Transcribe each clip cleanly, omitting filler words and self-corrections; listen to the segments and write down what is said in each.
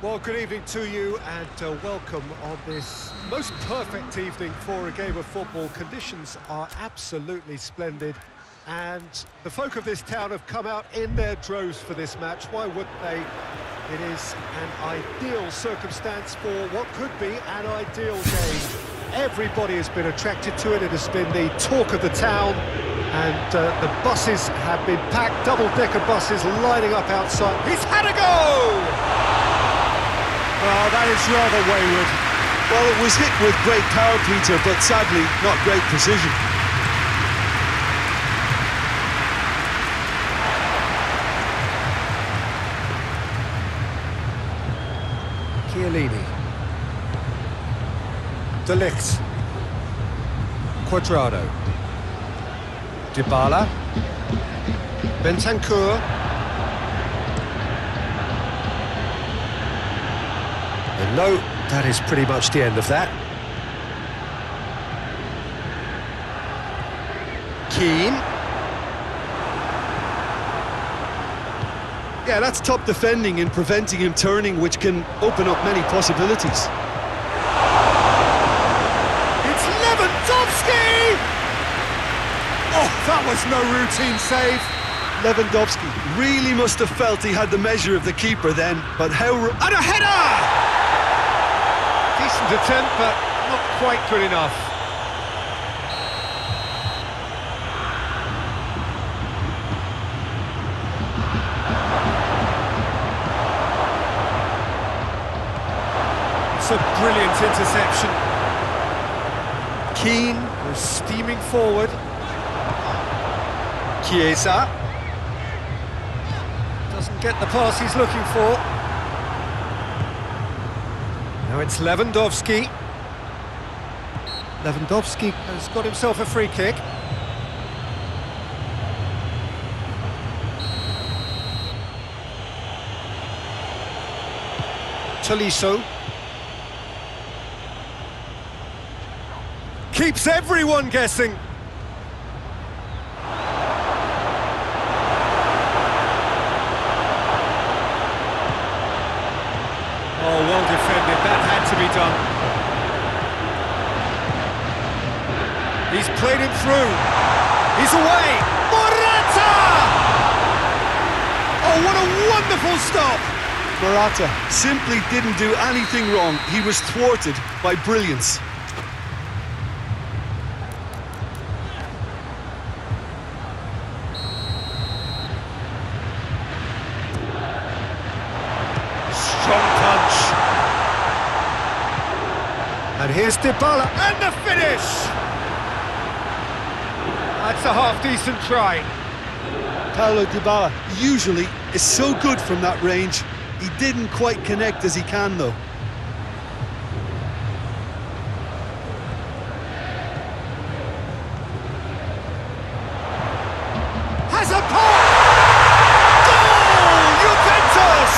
Well, good evening to you and welcome on this most perfect evening for a game of football. Conditions are absolutely splendid and the folk of this town have come out in their droves for this match. Why wouldn't they? It is an ideal circumstance for what could be an ideal game. Everybody has been attracted to it. It has been the talk of the town and the buses have been packed, double-decker buses lining up outside. He's had a go! Oh, that is rather wayward. Well, it was hit with great power, Peter, but sadly, not great precision. Chiellini. De Ligt. Quadrado. Dybala. Bentancur. And no, that is pretty much the end of that. Keane. Yeah, that's top defending and preventing him turning, which can open up many possibilities. It's Lewandowski! Oh, that was no routine save. Lewandowski really must have felt he had the measure of the keeper then, but how... And a header! Decent attempt, but not quite good enough. It's a brilliant interception. Keane was steaming forward. Chiesa doesn't get the pass he's looking for. Now it's Lewandowski. Lewandowski has got himself a free kick. Tolisso. Keeps everyone guessing. Oh, well defended, that had to be done. He's played him through. He's away. Morata! Oh, what a wonderful stop! Morata simply didn't do anything wrong. He was thwarted by brilliance. And here's Dybala, and the finish! That's a half-decent try. Paulo Dybala usually is so good from that range. He didn't quite connect as he can, though. Has a pass! Goal! Juventus!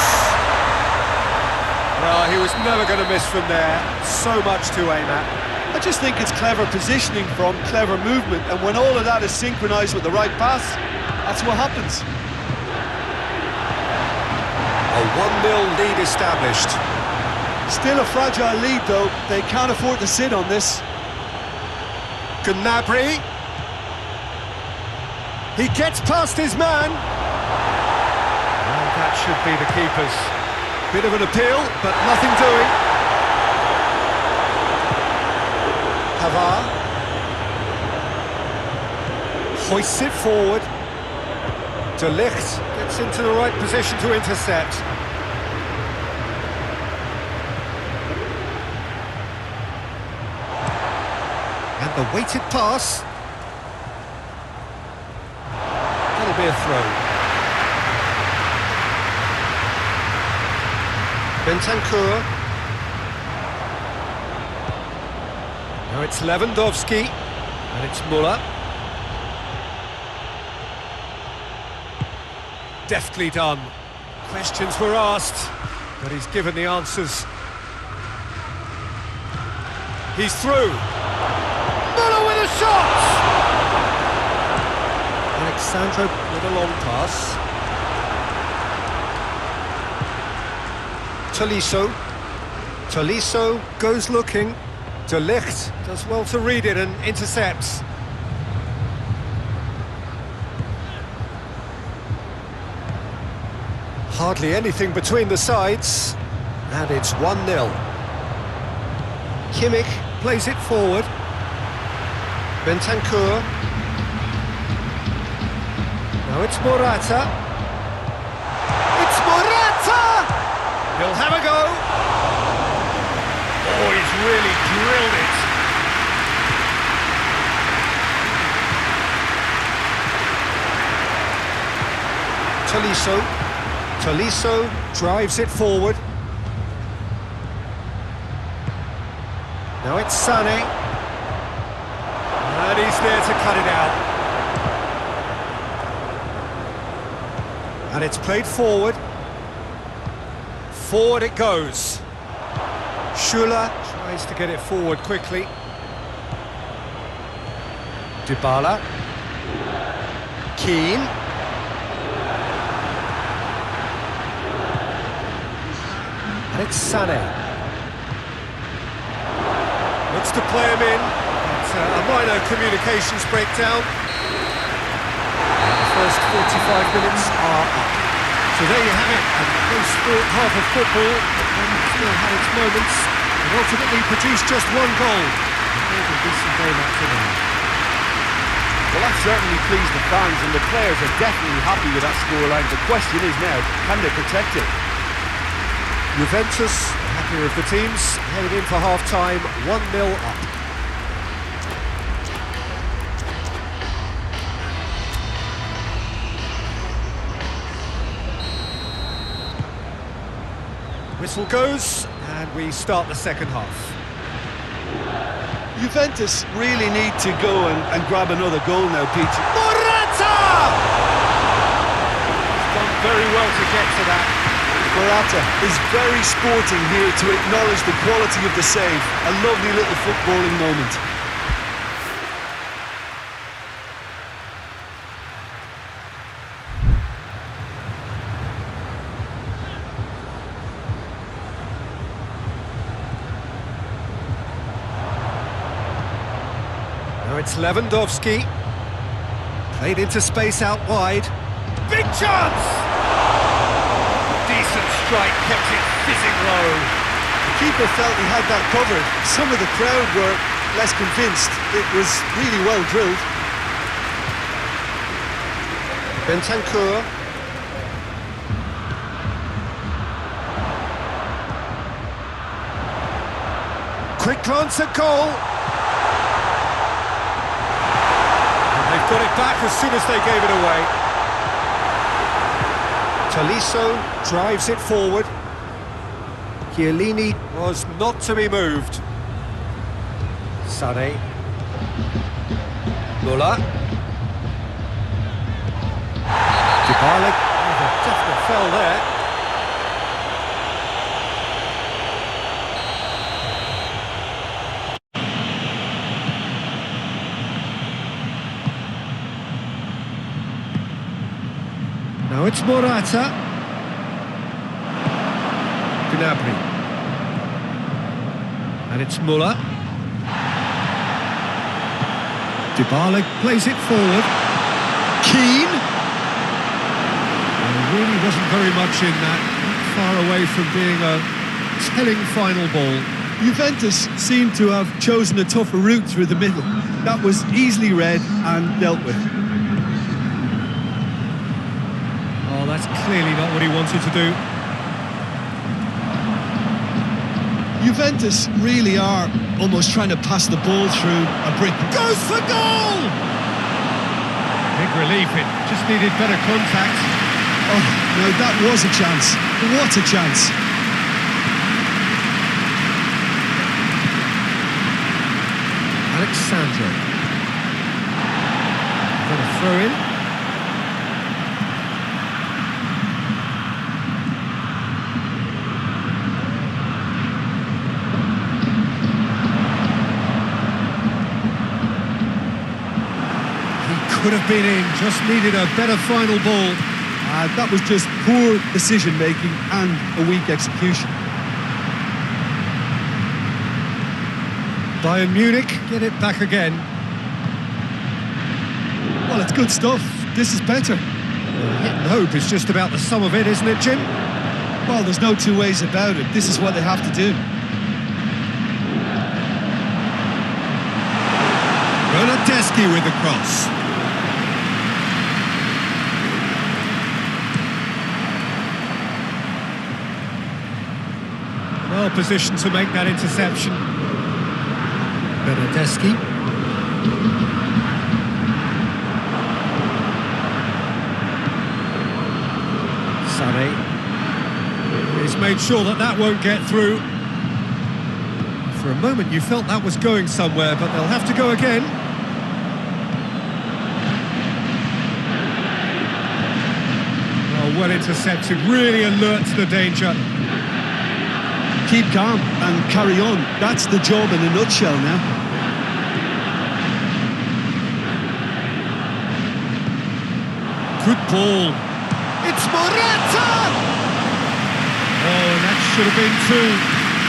Well, he was never going to miss from there. So much to aim at. I just think it's clever positioning from clever movement, and when all of that is synchronised with the right pass, that's what happens. A 1-0 lead established. Still a fragile lead, though. They can't afford to sit on this. Gnabry. He gets past his man. And that should be the keeper's. Bit of an appeal, but nothing doing. Pavard. Hoists it forward. De Ligt gets into the right position to intercept. And the weighted pass. That'll be a throw. Bentancur. Now it's Lewandowski, and it's Müller. Deftly done. Questions were asked, but he's given the answers. He's through. Müller with a shot! Alexandro with a long pass. Tolisso. Tolisso goes looking. De Ligt does well to read it and intercepts. Hardly anything between the sides. And it's 1-0. Kimmich plays it forward. Bentancur. Now it's Morata. It's Morata! He'll have a go. Oh, he's really drilled it. Tolisso. Tolisso drives it forward. Now it's Sané. And he's there to cut it out. And it's played forward. Forward it goes. Schuller tries to get it forward quickly. Dybala. Keane. And it's Sané. Looks to play him in. It's a minor communications breakdown. The first 45 minutes are up. So there you have it, a close half of football, and still had its moments, and ultimately produced just one goal. A decent game after that. Well, that certainly pleased the fans, and the players are definitely happy with that scoreline. The question is now, can they protect it? Juventus, the happier of the teams, headed in for half-time, 1-0 up. Whistle goes, and we start the second half. Juventus really need to go and grab another goal now, Pete. Morata! He's done very well to get to that. Morata is very sporting here to acknowledge the quality of the save. A lovely little footballing moment. Now it's Lewandowski. Played into space out wide. Big chance! Decent strike, kept it fizzing low. The keeper felt he had that covered. Some of the crowd were less convinced. It was really well drilled. Bentancur. Quick glance at goal. They've got it back as soon as they gave it away. Tolisso drives it forward. Chiellini was not to be moved. Sané. Müller. Dybala. Oh, definitely fell there. Now it's Morata. Gnabry. And it's Müller. Dybala plays it forward. Keane. And there really wasn't very much in that. Not far away from being a telling final ball. Juventus seemed to have chosen a tougher route through the middle. That was easily read and dealt with. Oh, that's clearly not what he wanted to do. Juventus really are almost trying to pass the ball through a brick. Goes for goal! Big relief, it just needed better contact. Oh, no, that was a chance. What a chance. Alexandro. Got a throw in. Could have been in, just needed a better final ball. That was just poor decision-making and a weak execution. Bayern Munich get it back again. Well, it's good stuff. This is better. Hit and hope is just about the sum of it, isn't it, Jim? Well, there's no two ways about it. This is what they have to do. Bernardeschi with the cross. Well positioned to make that interception. Bernardeschi. Sarri. He's made sure that that won't get through. For a moment you felt that was going somewhere, but they'll have to go again. Oh, well intercepted, really alert to the danger. Keep calm and carry on. That's the job in a nutshell now. Good ball. It's Morata! Oh, and that should have been two.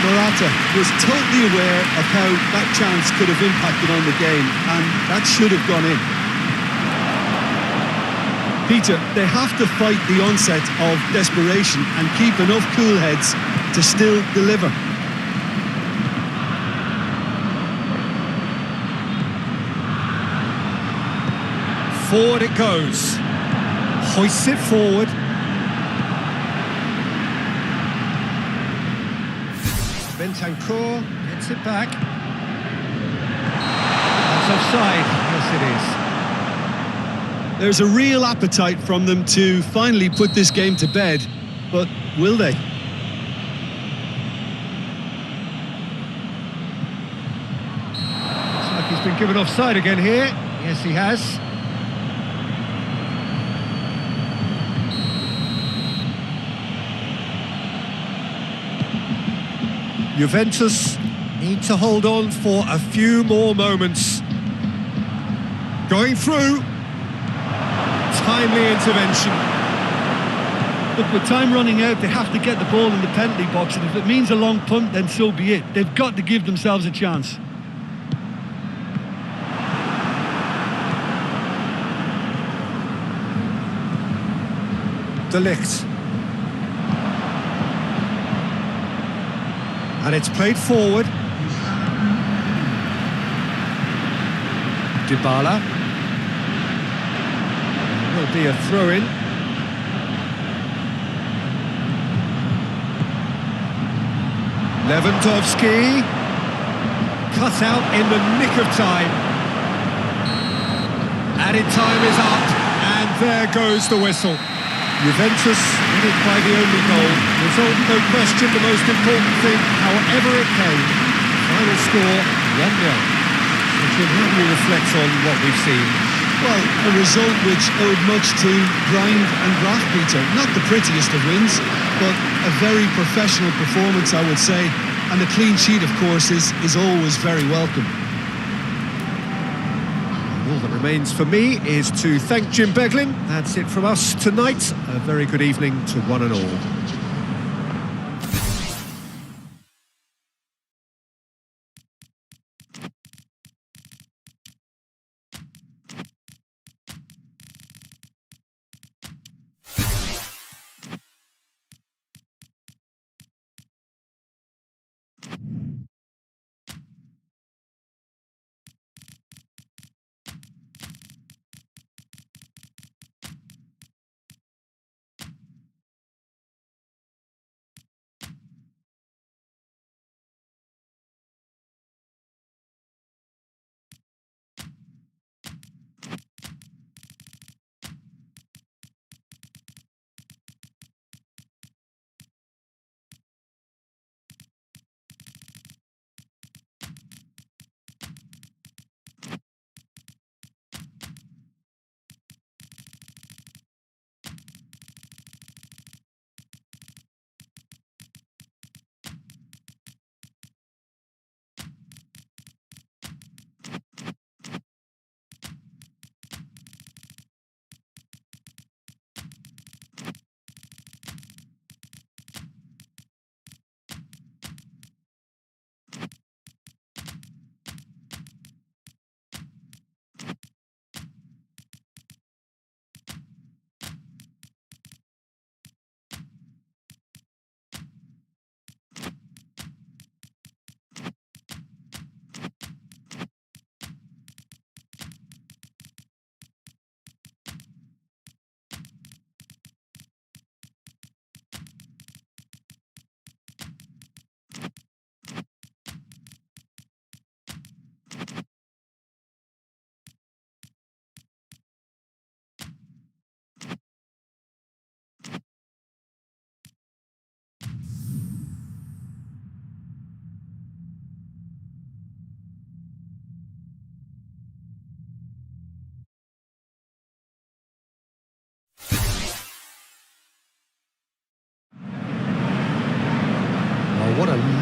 Morata was totally aware of how that chance could have impacted on the game, and that should have gone in. Peter, they have to fight the onset of desperation and keep enough cool heads to still deliver. Forward it goes. Hoists it forward. Bentancur gets it back. That's offside. Yes, it is. There's a real appetite from them to finally put this game to bed, but will they? Looks like he's been given offside again here. Yes, he has. Juventus need to hold on for a few more moments. Going through. Timely intervention. Look, with time running out, they have to get the ball in the penalty box, and if it means a long punt, then so be it. They've got to give themselves a chance. De Ligt. And it's played forward. Dybala. Will be a throw-in. Lewandowski. Cut out in the nick of time. Added time is up, and there goes the whistle. Juventus win it by the only goal. Result, no question, the most important thing, however it came. Final score, 1-0. Jim, how do you reflect on what we've seen? Well, a result which owed much to grind and graft, Peter. Not the prettiest of wins, but a very professional performance, I would say. And a clean sheet, of course, is always very welcome. All that remains for me is to thank Jim Beglin. That's it from us tonight. A very good evening to one and all.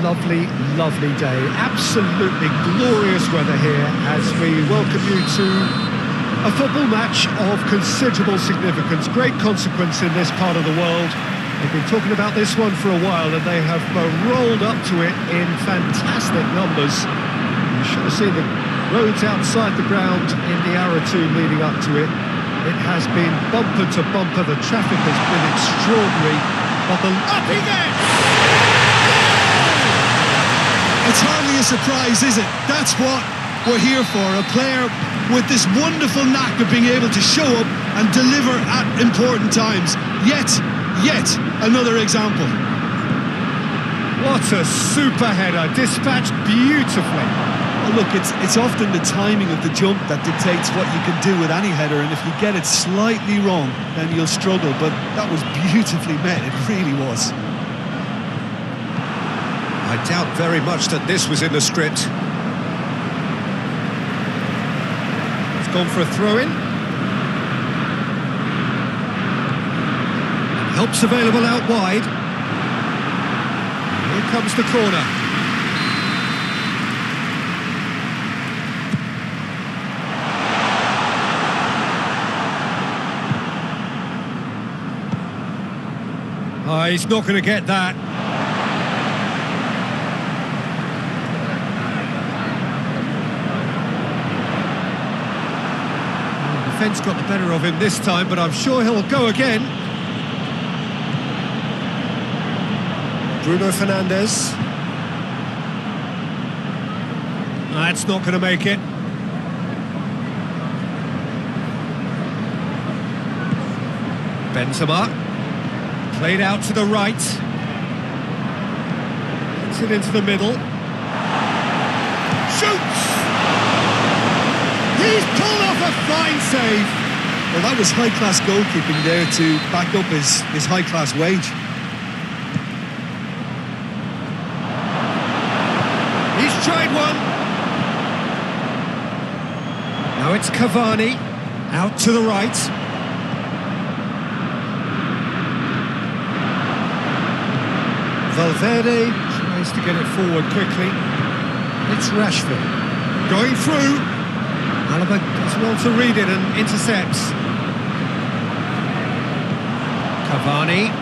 lovely, lovely day. Absolutely glorious weather here as we welcome you to a football match of considerable significance, great consequence in this part of the world. They've been talking about this one for a while and they have rolled up to it in fantastic numbers. You should have seen the roads outside the ground in the hour or two leading up to it. It has been bumper to bumper, the traffic has been extraordinary, but the... Up he gets! It's hardly a surprise, is it? That's what we're here for, a player with this wonderful knack of being able to show up and deliver at important times. Yet another example. What a super header, dispatched beautifully. Well, look, it's often the timing of the jump that dictates what you can do with any header, and if you get it slightly wrong, then you'll struggle, but that was beautifully met, it really was. I doubt very much that this was in the script. It's gone for a throw-in. Help's available out wide. Here comes the corner. Oh, he's not going to get that. The defence got the better of him this time, but I'm sure he'll go again. Bruno Fernandes. That's not going to make it. Benzema. Played out to the right. Gets it into the middle. Shoots! He's pulled off a fine save. Well, that was high-class goalkeeping there to back up his high-class wage. He's tried one. Now it's Cavani. Out to the right. Valverde tries to get it forward quickly. It's Rashford. Going through. Alaba does well to read it and intercepts. Cavani.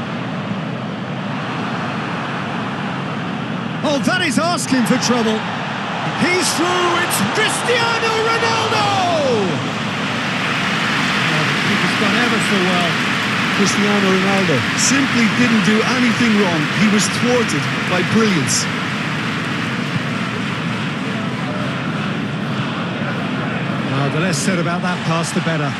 Oh, that is asking for trouble. He's through. It's Cristiano Ronaldo! Oh, the keeper's done ever so well. Cristiano Ronaldo simply didn't do anything wrong. He was thwarted by brilliance. Oh, the less said about that pass, the better.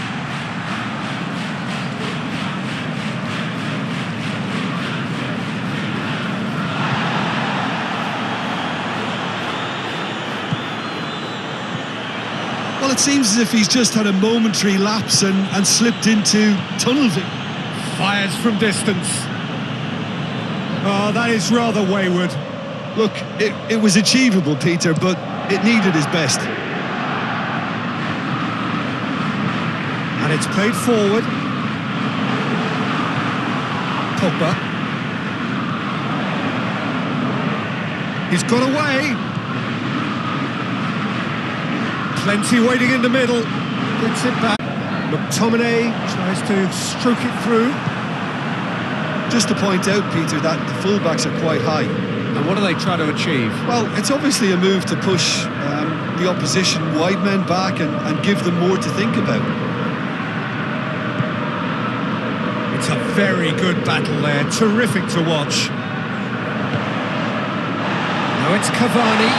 Well, it seems as if he's just had a momentary lapse and slipped into tunnel vision. Fires from distance. Oh, that is rather wayward. Look, it was achievable, Peter, but it needed his best. And it's played forward. Pogba. He's got away. Plenty waiting in the middle. Gets it back. McTominay tries to stroke it through. Just to point out, Peter, that the fullbacks are quite high. And what are they trying to achieve? Well, it's obviously a move to push the opposition wide men back and give them more to think about. It's a very good battle there, terrific to watch. Now it's Cavani.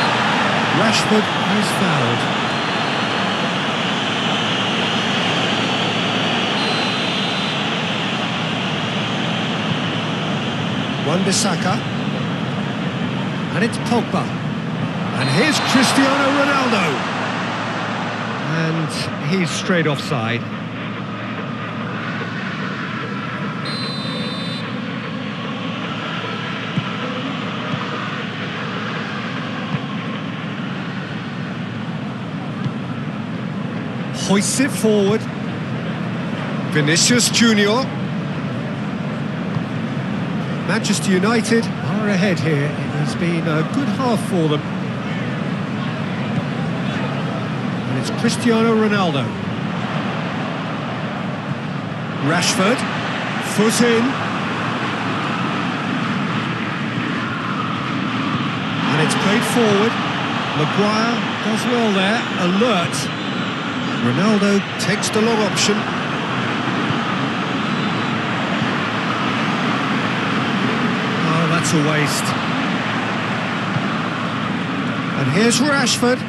Rashford is fouled. Nesaka, and it's Pogba, and here's Cristiano Ronaldo, and he's straight offside. Hoists it forward. Vinicius Junior. Manchester United are ahead here in It's been a good half for them. And it's Cristiano Ronaldo. Rashford, foot in. And it's played forward. Maguire does well there, alert. Ronaldo takes the long option. Oh, that's a waste. And here's Rashford.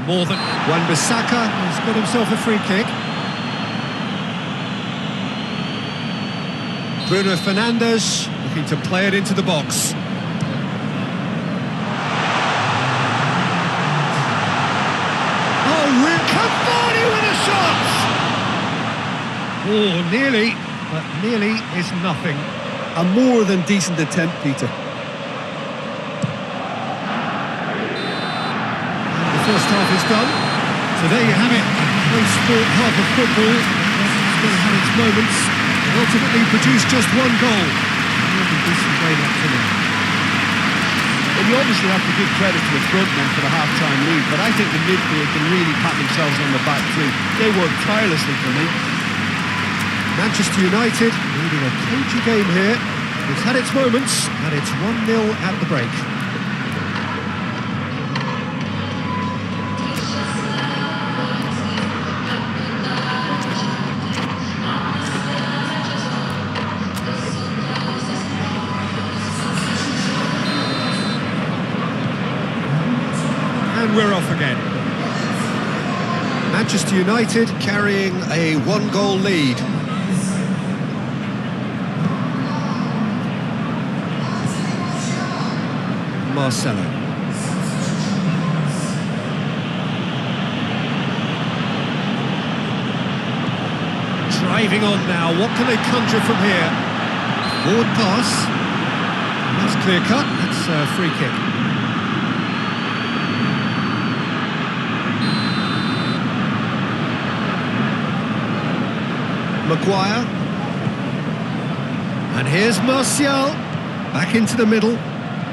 More than Nesaka has got himself a free kick. Bruno Fernandes looking to play it into the box. Oh, Cavani with a shot! Oh, nearly, but nearly is nothing. A more than decent attempt, Peter. First half is done, so there you have it. Close sport half of football. It's going to have its moments and ultimately produce just one goal. What a decent game up to now. Well, you obviously have to give credit to the front men for the half-time lead, but I think the midfield can really pat themselves on the back too. They worked tirelessly for me. Manchester United leading a cagey game here. It's had its moments, and it's 1-0 at the break. And we're off again. Manchester United carrying a one-goal lead. Marcelo. Driving on now, what can they conjure from here? Forward pass. That's clear cut, that's a free kick. Maguire. And here's Martial. Back into the middle.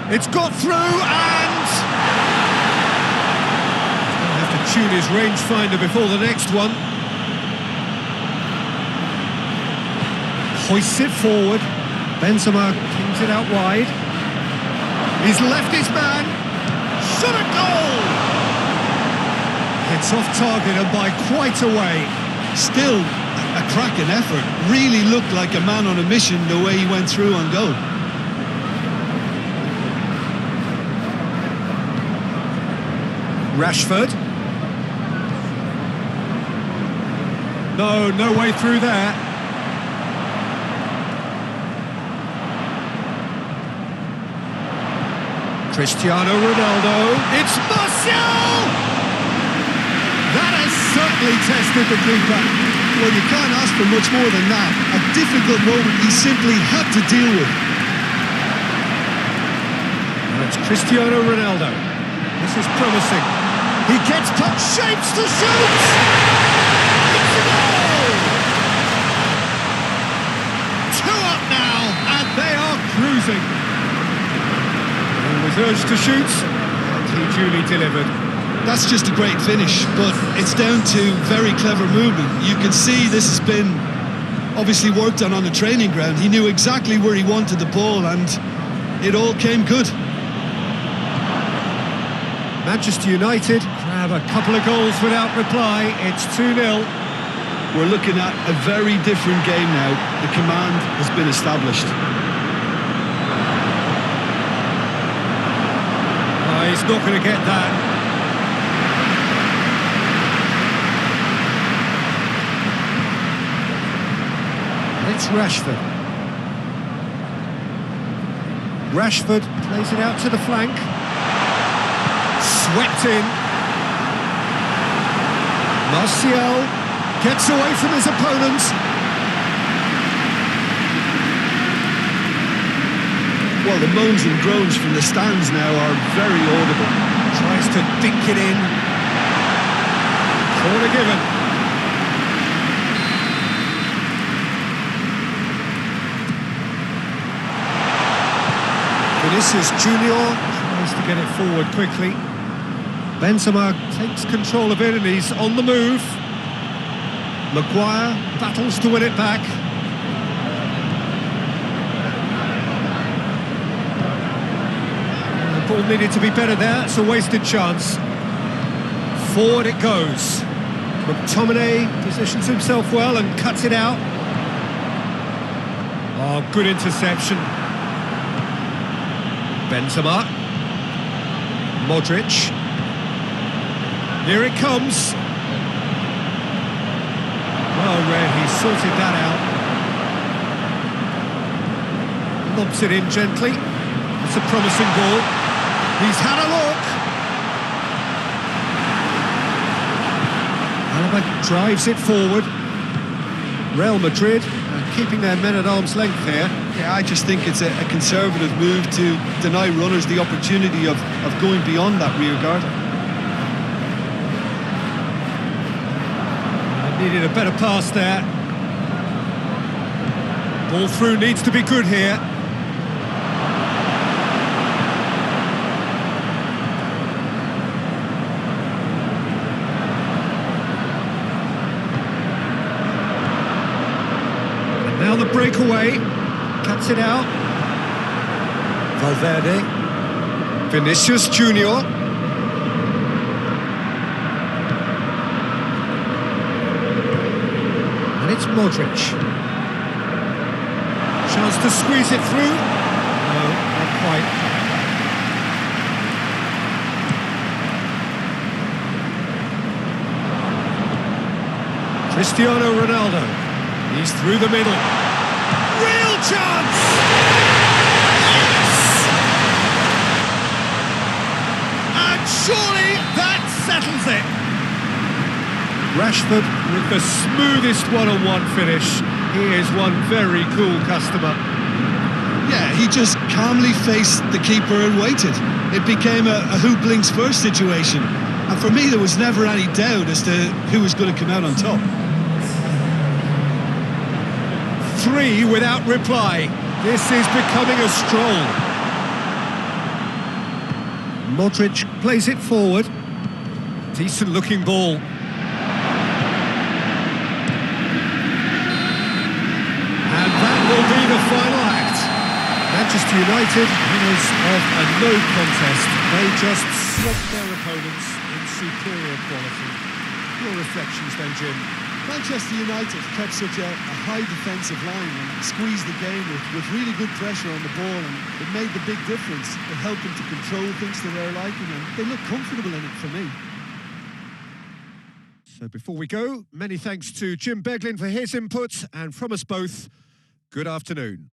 It's got through and... He's going to have to tune his rangefinder before the next one. Hoists it forward. Benzema kings it out wide. He's left his man. Shot a goal! It's off target and by quite a way. Still a cracking effort. Really looked like a man on a mission the way he went through on goal. Rashford. No way through there. Cristiano Ronaldo. It's Martial! That has certainly tested the keeper. Well, you can't ask for much more than that. A difficult moment he simply had to deal with. And it's Cristiano Ronaldo. This is promising. He gets cut, shapes to shoot! It's a goal! 2 up now, and they are cruising. He was urged to shoot, and he duly delivered. That's just a great finish, but it's down to very clever movement. You can see this has been obviously worked on the training ground. He knew exactly where he wanted the ball, and it all came good. Manchester United grab a couple of goals without reply. It's 2-0. We're looking at a very different game now. The command has been established. Oh, he's not going to get that. It's Rashford. Rashford plays it out to the flank. Swept in. Martial gets away from his opponent. Well, the moans and groans from the stands now are very audible. Tries to dink it in. Corner given. Vinicius Junior tries to get it forward quickly. Benzema takes control of it and he's on the move. Maguire battles to win it back. The ball needed to be better there, it's a wasted chance. Forward it goes. McTominay positions himself well and cuts it out. Oh, good interception. Benzema. Modric. Here it comes. Well read, he sorted that out. Lobs it in gently. It's a promising ball. He's had a look. Alaba drives it forward. Real Madrid keeping their men at arm's length here. Yeah, I just think it's a conservative move to deny runners the opportunity of going beyond that rear guard. Needed a better pass there. Ball through needs to be good here. And now the breakaway. Cuts it out. Valverde. Vinicius Junior. And it's Modric. Chance to squeeze it through. No, not quite. Cristiano Ronaldo. He's through the middle. Real chance! Yes! And surely that settles it. Rashford with the smoothest one-on-one finish. He is one very cool customer. Yeah, he just calmly faced the keeper and waited. It became a who blinks first situation. And for me, there was never any doubt as to who was going to come out on top. 3 without reply. This is becoming a stroll. Modric plays it forward. Decent looking ball. And that will be the final act. Manchester United, winners of a no contest. They just swamped their opponents in superior quality. Your reflections then, Jim? Manchester United kept such a high defensive line and squeezed the game with really good pressure on the ball, and it made the big difference. It helped them to control things to their liking, and they looked comfortable in it for me. So before we go, many thanks to Jim Beglin for his input, and from us both, good afternoon.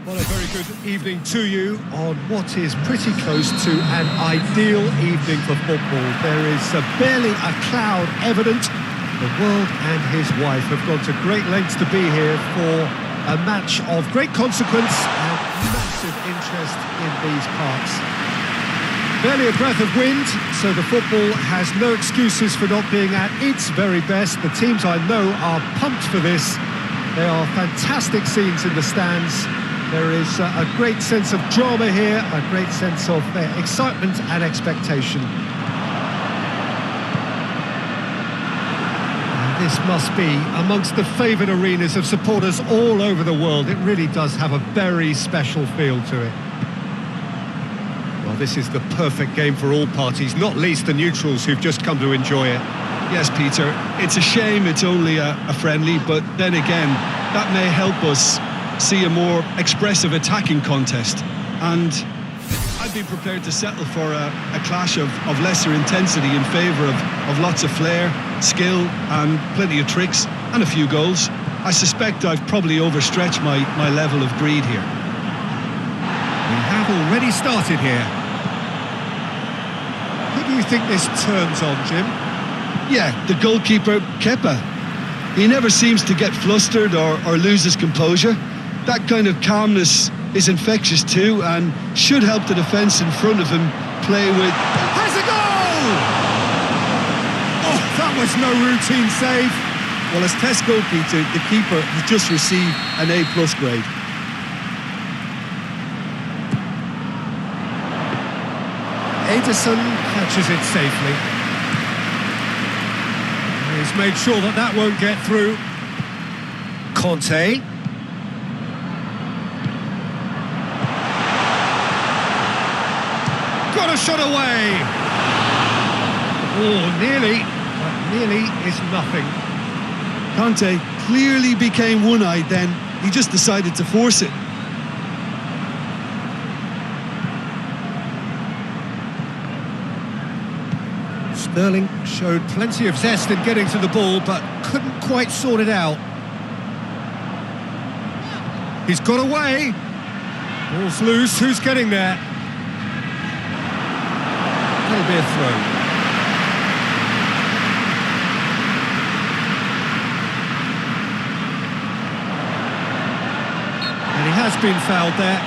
Well, a very good evening to you on what is pretty close to an ideal evening for football. There is barely a cloud evident. The world and his wife have gone to great lengths to be here for a match of great consequence and massive interest in these parts. Barely a breath of wind, so the football has no excuses for not being at its very best. The teams I know are pumped for this. There are fantastic scenes in the stands. There is a great sense of drama here, a great sense of excitement and expectation. And this must be amongst the favoured arenas of supporters all over the world. It really does have a very special feel to it. Well, this is the perfect game for all parties, not least the neutrals who've just come to enjoy it. Yes, Peter, it's a shame it's only a friendly, but then again, that may help us see a more expressive attacking contest. And I'd be prepared to settle for a clash of lesser intensity in favour of lots of flair, skill and plenty of tricks and a few goals. I suspect I've probably overstretched my level of greed here. We have already started here. Who do you think this turns on, Jim? Yeah, the goalkeeper, Kepa. He never seems to get flustered or lose his composure. That kind of calmness is infectious too and should help the defence in front of him play with... Has a goal! Oh, that was no routine save. Well, as test goalkeeper, the keeper has just received an A+ grade. Ederson catches it safely. He's made sure that won't get through. Conte. Got a shot away. Oh, nearly. But nearly is nothing. Conte clearly became one-eyed then. He just decided to force it. Sterling showed plenty of zest in getting to the ball, but couldn't quite sort it out. He's got away. Ball's loose. Who's getting there? That'll be a throw. And he has been fouled there.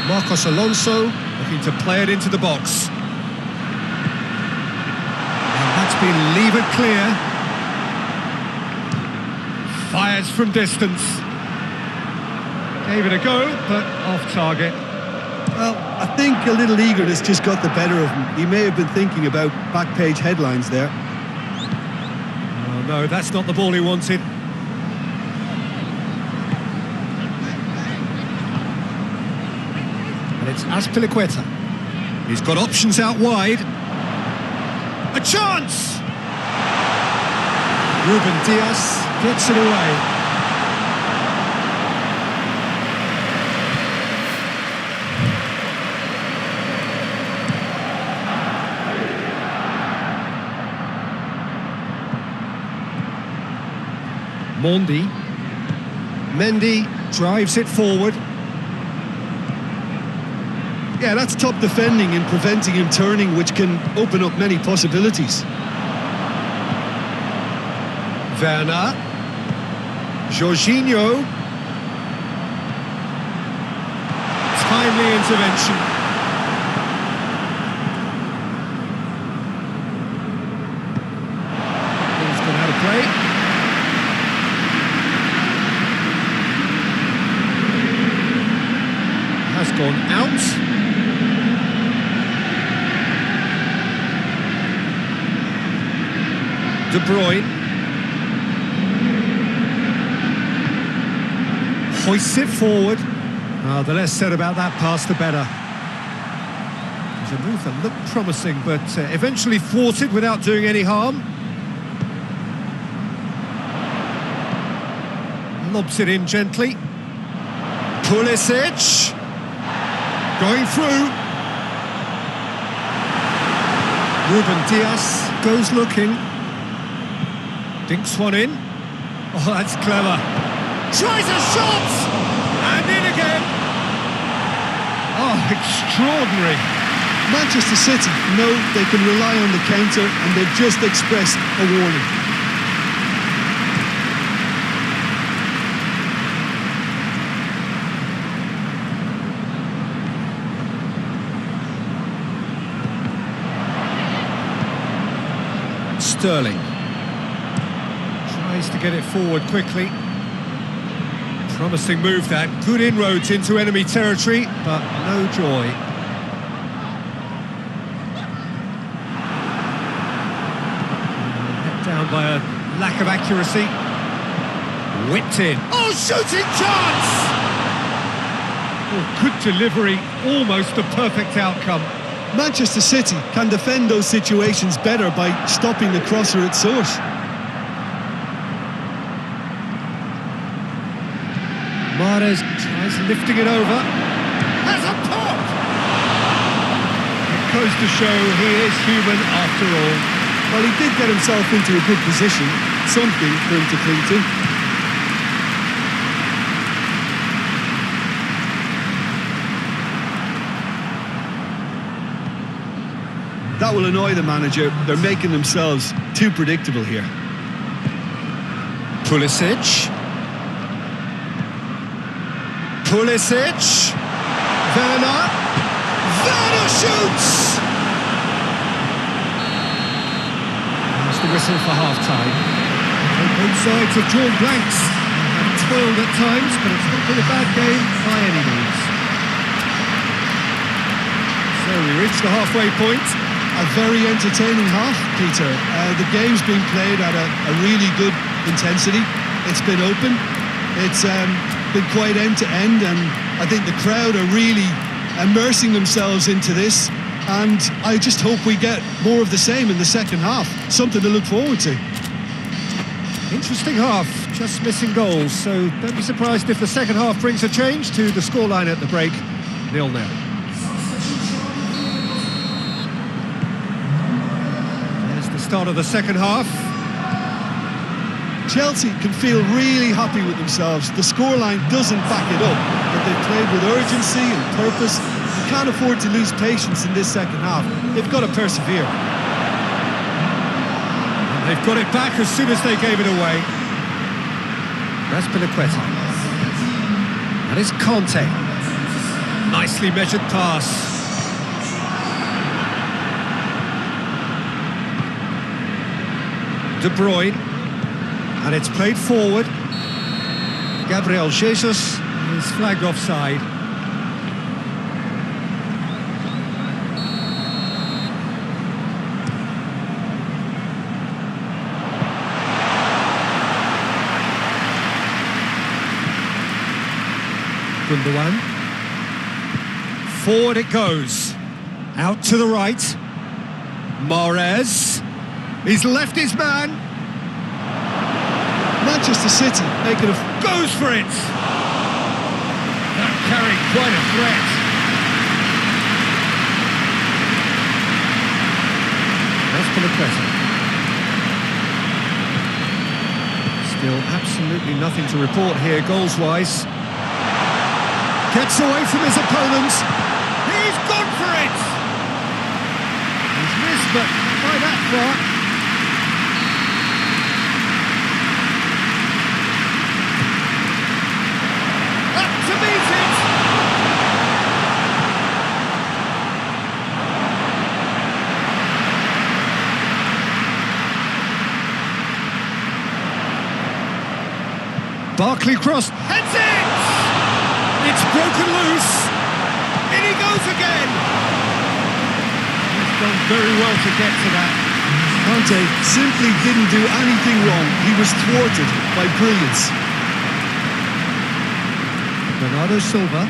Marcos Alonso looking to play it into the box. And that's been levered clear. Fires from distance. Gave it a go, but off target. Well, I think a little eagerness just got the better of him. He may have been thinking about back page headlines there. Oh no, that's not the ball he wanted. And it's Azpilicueta. He's got options out wide. A chance! Ruben Diaz gets it away. Mendy drives it forward. Yeah, that's top defending and preventing him turning, which can open up many possibilities. Werner. Jorginho. Timely intervention. He's going to have a play. Has gone out. De Bruyne hoists it forward. The less said about that pass, the better. It was a move that looked promising, but eventually thwarted without doing any harm. Lobs it in gently. Pulisic going through. Ruben Diaz goes looking. Dinks one in. Oh, that's clever. Tries a shot! And in again. Oh, extraordinary. Manchester City know they can rely on the counter, and they've just expressed a warning. Sterling tries to get it forward quickly. Promising move that. Good inroads into enemy territory, but no joy. Let down by a lack of accuracy. Whipped in. Oh, shooting chance! Oh, good delivery, almost the perfect outcome. Manchester City can defend those situations better by stopping the crosser at source. Mahrez tries lifting it over. Has a pop! It goes to show he is human after all. Well, he did get himself into a good position, something for him to cling to. That will annoy the manager. They're making themselves too predictable here. Pulisic. Werner. Werner shoots! There's the whistle for half-time. Both sides have drawn blanks. Have toiled at times, but it's not been a bad game by any means. So we reach the halfway point. A very entertaining half, Peter. The game's been played at a really good intensity. It's been open. It's been quite end-to-end, and I think the crowd are really immersing themselves into this, and I just hope we get more of the same in the second half. Something to look forward to. Interesting half, just missing goals, so don't be surprised if the second half brings a change to the scoreline at the break. 0-0. Start of the second half. Chelsea can feel really happy with themselves. The scoreline doesn't back it up, but they've played with urgency and purpose. You can't afford to lose patience in this second half. They've got to persevere. And they've got it back as soon as they gave it away. That's Piliqueta. That is Conte. Nicely measured pass. De Bruyne, and it's played forward. Gabriel Jesus is flagged offside. Gundogan. Forward it goes. Out to the right. Mahrez. He's left his man. Manchester City making a... Goes for it! That carried quite a threat. That's Piliqueta. Still absolutely nothing to report here, goals-wise. Gets away from his opponents. He's gone for it! He's missed, but by that far. To meet it! Barkley cross, heads it! It's broken loose. In he goes again. He's done very well to get to that. Conte simply didn't do anything wrong. He was thwarted by brilliance. Bernardo Silva.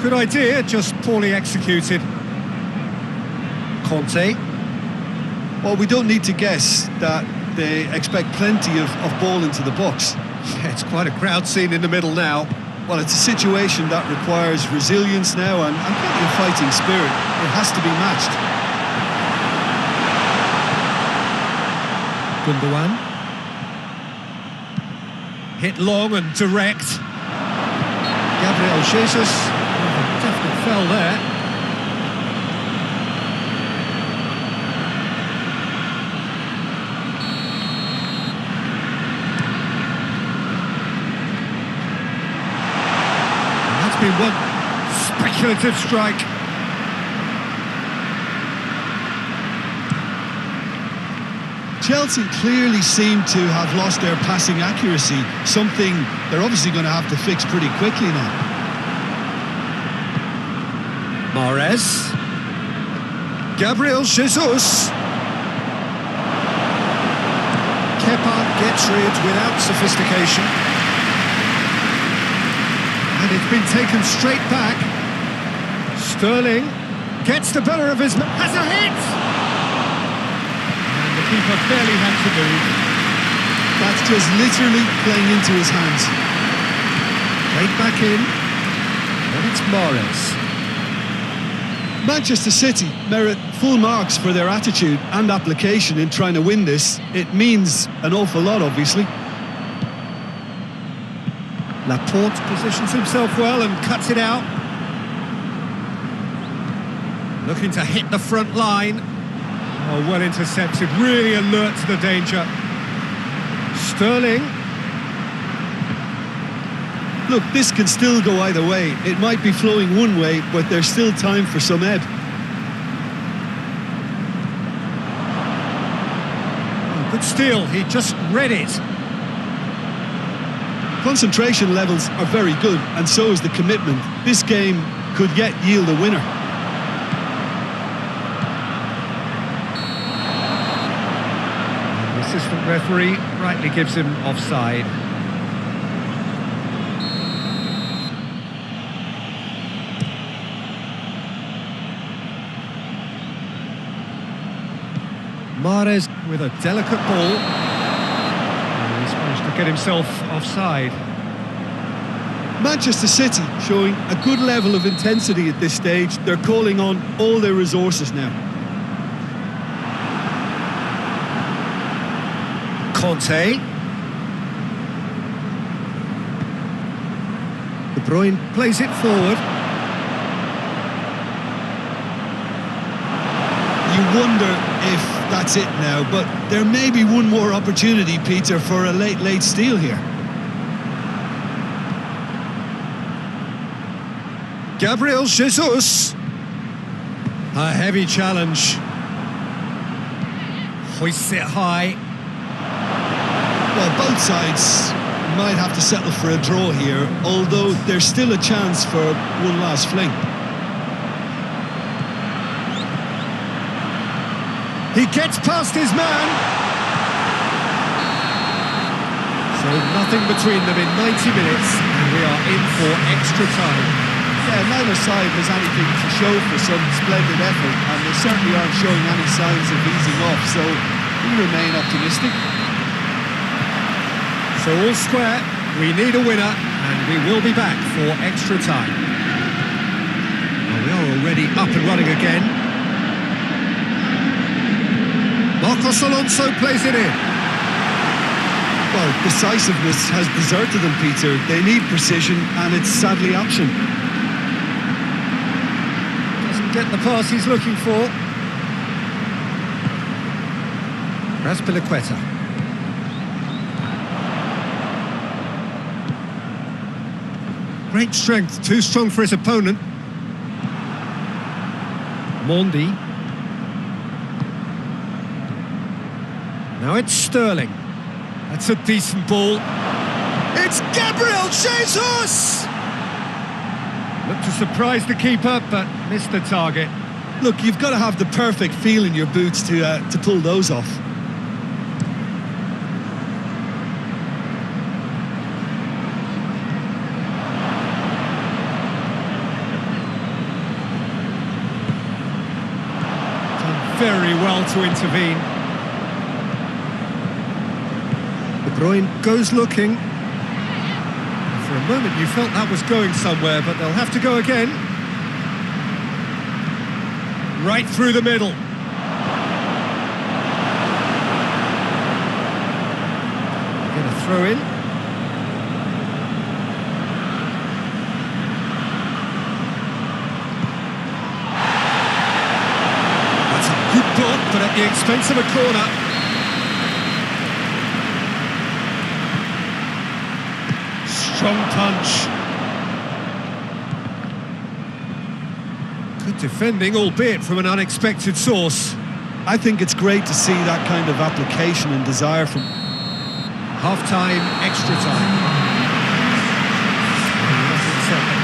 Good idea, just poorly executed. Conte. Well, we don't need to guess that they expect plenty of ball into the box. Yeah, it's quite a crowd scene in the middle now. Well, it's a situation that requires resilience now and plenty of fighting spirit. It has to be matched. Gundogan. Hit long and direct. Gabriel Jesus. Oh, definitely fell there. Been one speculative strike. Chelsea clearly seem to have lost their passing accuracy, something they're obviously going to have to fix pretty quickly now. Mahrez. Gabriel Jesus. Ke-5 gets rid without sophistication. And it's been taken straight back. Sterling gets the better of his... has a hit! And the keeper barely had to move. That's just literally playing into his hands. Played back in. And it's Mahrez. Manchester City merit full marks for their attitude and application in trying to win this. It means an awful lot, obviously. Laporte positions himself well and cuts it out. Looking to hit the front line. Oh, well intercepted, really alert to the danger. Sterling. Look, this can still go either way. It might be flowing one way, but there's still time for some ebb. Oh, good steal, he just read it. Concentration levels are very good, and so is the commitment. This game could yet yield a winner. The assistant referee rightly gives him offside. Mahrez with a delicate ball. He's managed to get himself offside. Manchester City showing a good level of intensity at this stage. They're calling on all their resources now. Conte. De Bruyne plays it forward. You wonder if that's it now, but there may be one more opportunity, Peter, for a late steal here. Gabriel Jesus. A heavy challenge. Hoists it high. Well, both sides might have to settle for a draw here, although there's still a chance for one last fling. He gets past his man. So nothing between them in 90 minutes, and we are in for extra time. Yeah, neither side has anything to show for some splendid effort, and they certainly aren't showing any signs of easing off, so we remain optimistic. So all square, we need a winner, and we will be back for extra time. Well, we are already up and running again. Marcos Alonso plays it in. Well, decisiveness has deserted them, Peter. They need precision, and it's sadly absent. Doesn't get the pass he's looking for. Azpilicueta. Great strength, too strong for his opponent. Mondi. Now it's Sterling. That's a decent ball. It's Gabriel Jesus! Looked to surprise the keeper, but missed the target. Look, you've got to have the perfect feel in your boots to pull those off. Done very well to intervene. De Bruyne goes looking. For For a moment you felt that was going somewhere, but they'll have to go again. Right through the middle. Get a throw in. That's a good block, but at the expense of a corner. Strong punch. Good defending, albeit from an unexpected source. I think it's great to see that kind of application and desire from... Half-time, extra time.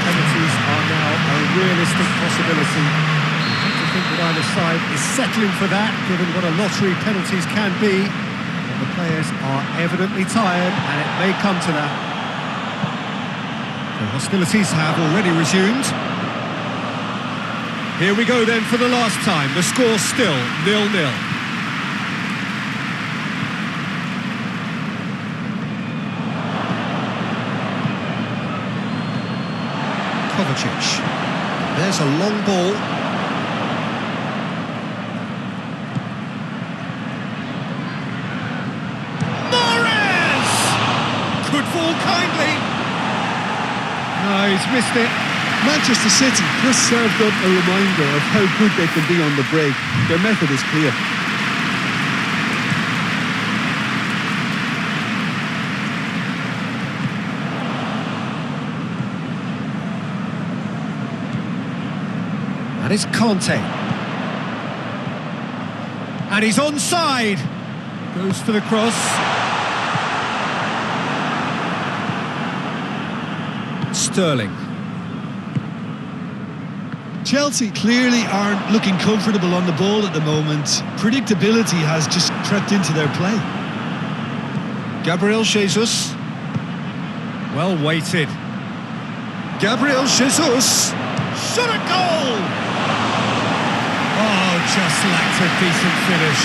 Penalties are now a realistic possibility. I think that either side is settling for that, given what a lottery penalties can be. But the players are evidently tired, and it may come to that. The hostilities have already resumed. Here we go then for the last time. The score's still 0-0. Kovacic. There's a long ball. Morris! Could fall kindly. No, he's missed it. Manchester City just served up a reminder of how good they can be on the break. Their method is clear. And it's Conte. And he's onside. Goes for the cross. Sterling. Chelsea clearly aren't looking comfortable on the ball at the moment. Predictability has just crept into their play. Gabriel Jesus. Well weighted. Gabriel Jesus. Shot a goal! Oh, just lacked a decent finish.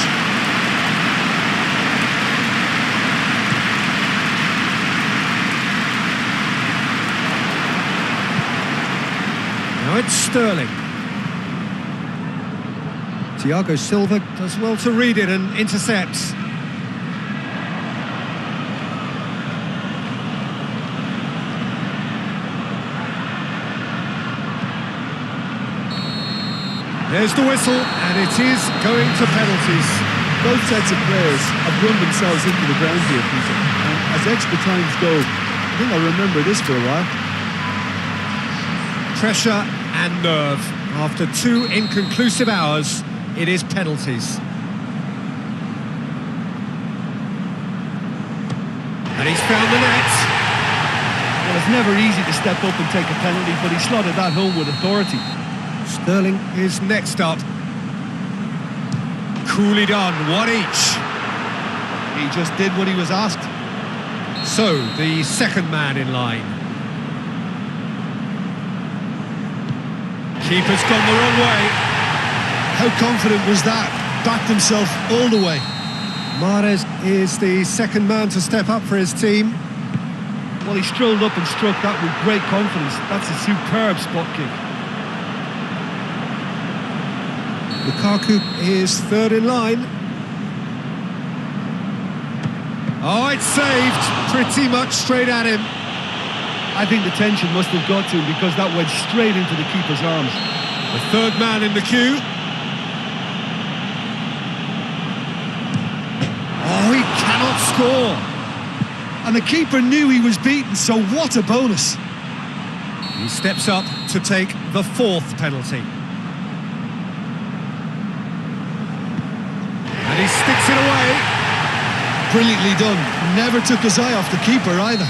Now it's Sterling. Thiago Silva does well to read it and intercepts. There's the whistle, and it is going to penalties. Both sets of players have run themselves into the ground here, Peter. And as extra times go, I think I'll remember this for a while. Pressure and nerve. After 2 inconclusive hours, it is penalties. And he's found the net. Well, it's never easy to step up and take a penalty, but he slotted that home with authority. Sterling is next up. Coolly done, 1 each. He just did what he was asked. So, the second man in line. Keeper's gone the wrong way. How confident was that? Backed himself all the way. Mahrez is the second man to step up for his team. Well, he strolled up and struck that with great confidence. That's a superb spot kick. Lukaku is third in line. Oh, it's saved. Pretty much straight at him. I think the tension must have got to him because that went straight into the keeper's arms. The third man in the queue. Oh, he cannot score. And the keeper knew he was beaten, so what a bonus. He steps up to take the 4th penalty. And he sticks it away. Brilliantly done. Never took his eye off the keeper either.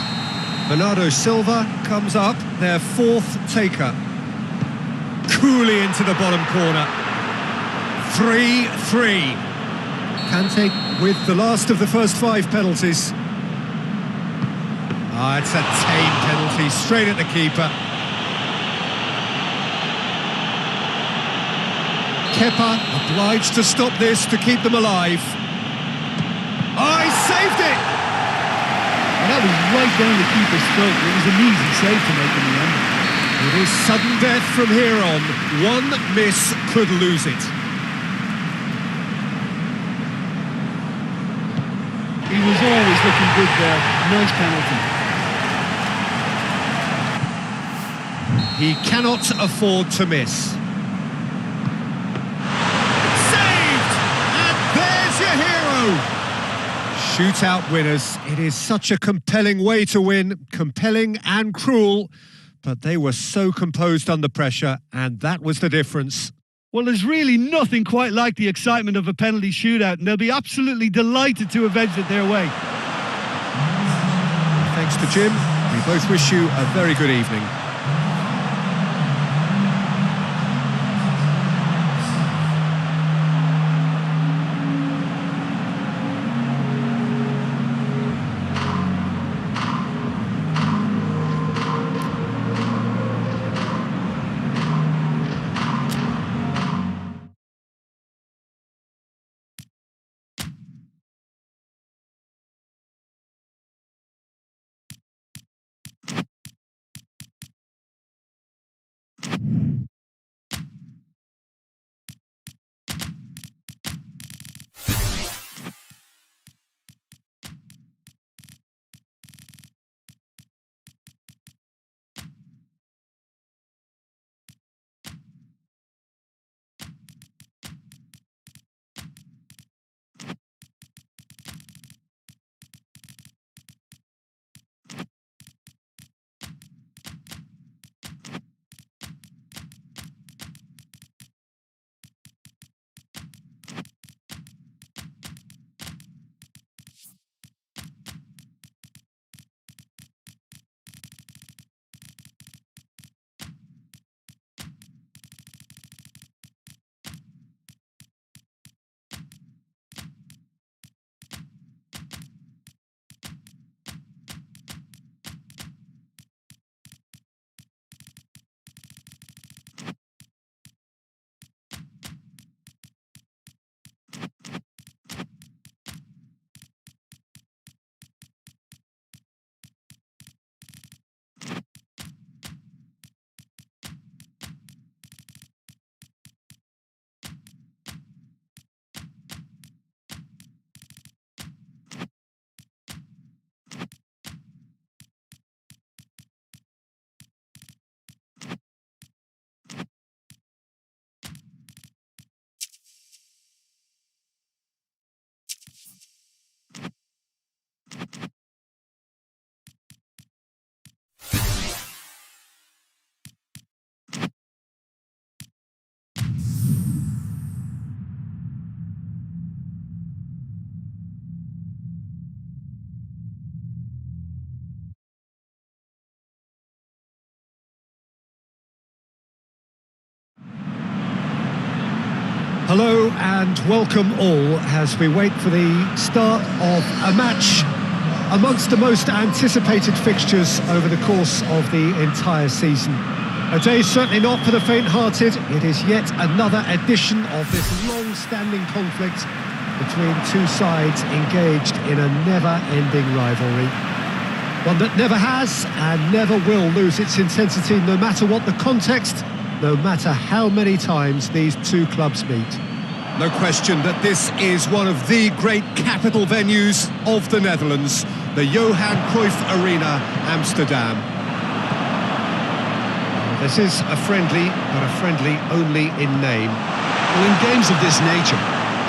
Bernardo Silva comes up, their 4th taker. Coolly into the bottom corner. 3-3. Kante with the last of the first 5 penalties. Ah, it's a tame penalty, straight at the keeper. Kepa obliged to stop this to keep them alive. Oh, he saved it! And that was right down the keeper's throat. It was an easy save to make in the end. It is sudden death from here on. One miss could lose it. He was always looking good there. Nice penalty. He cannot afford to miss. Saved! And there's your hero! Shootout winners. It is such a compelling way to win. Compelling and cruel. But they were so composed under pressure, and that was the difference. Well, there's really nothing quite like the excitement of a penalty shootout, and they'll be absolutely delighted to have edged it their way. Thanks to Jim. We both wish you a very good evening. Hello and welcome all as we wait for the start of a match amongst the most anticipated fixtures over the course of the entire season. A day certainly not for the faint-hearted. It is yet another edition of this long-standing conflict between two sides engaged in a never-ending rivalry. One that never has and never will lose its intensity, no matter what the context, no matter how many times these two clubs meet. No question that this is one of the great capital venues of the Netherlands, the Johan Cruyff Arena, Amsterdam. This is a friendly, but a friendly only in name. Well, in games of this nature,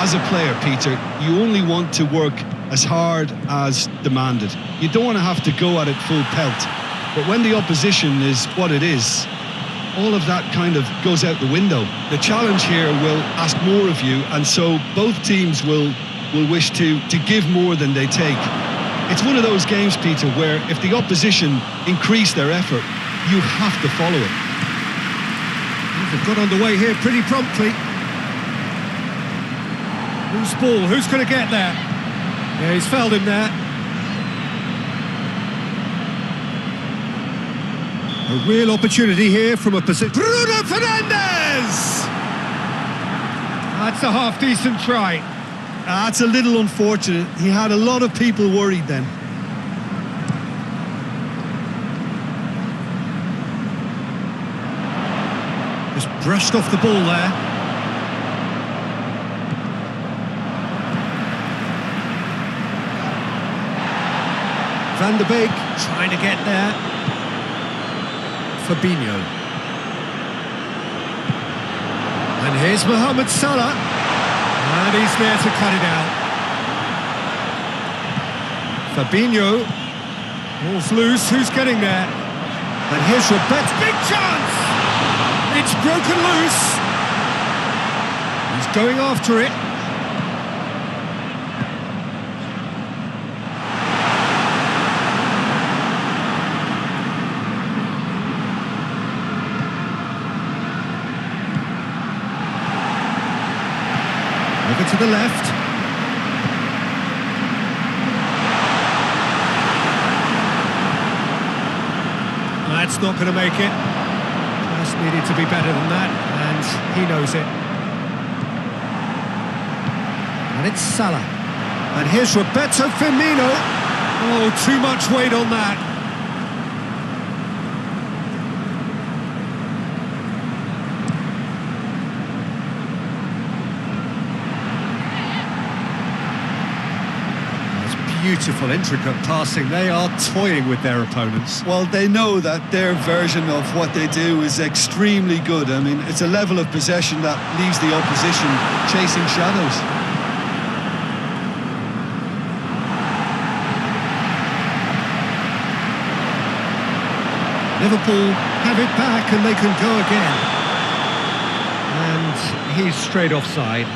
as a player, Peter, you only want to work as hard as demanded. You don't want to have to go at it full pelt. But when the opposition is what it is, all of that kind of goes out the window. The challenge here will ask more of you, and so both teams will wish to give more than they take. It's one of those games, Peter, where if the opposition increase their effort, you have to follow it. They've got underway here pretty promptly. Who's ball? Who's going to get there? Yeah, he's fouled him there. A real opportunity here from a position. Bruno Fernandes! That's a half-decent try. That's a little unfortunate. He had a lot of people worried then. Brushed off the ball there. Van der Beek trying to get there. Fabinho. And here's Mohamed Salah. And he's there to cut it out. Fabinho. Ball's loose, who's getting there? And here's Roberto. Big chance! It's broken loose. He's going after it. Over to the left. That's not going to make it. Pass needed to be better than that, and he knows it. And it's Salah. And here's Roberto Firmino. Oh, too much weight on that. Beautiful, intricate passing. They are toying with their opponents. Well, they know that their version of what they do is extremely good. I mean, it's a level of possession that leaves the opposition chasing shadows. Liverpool have it back and they can go again. And he's straight offside.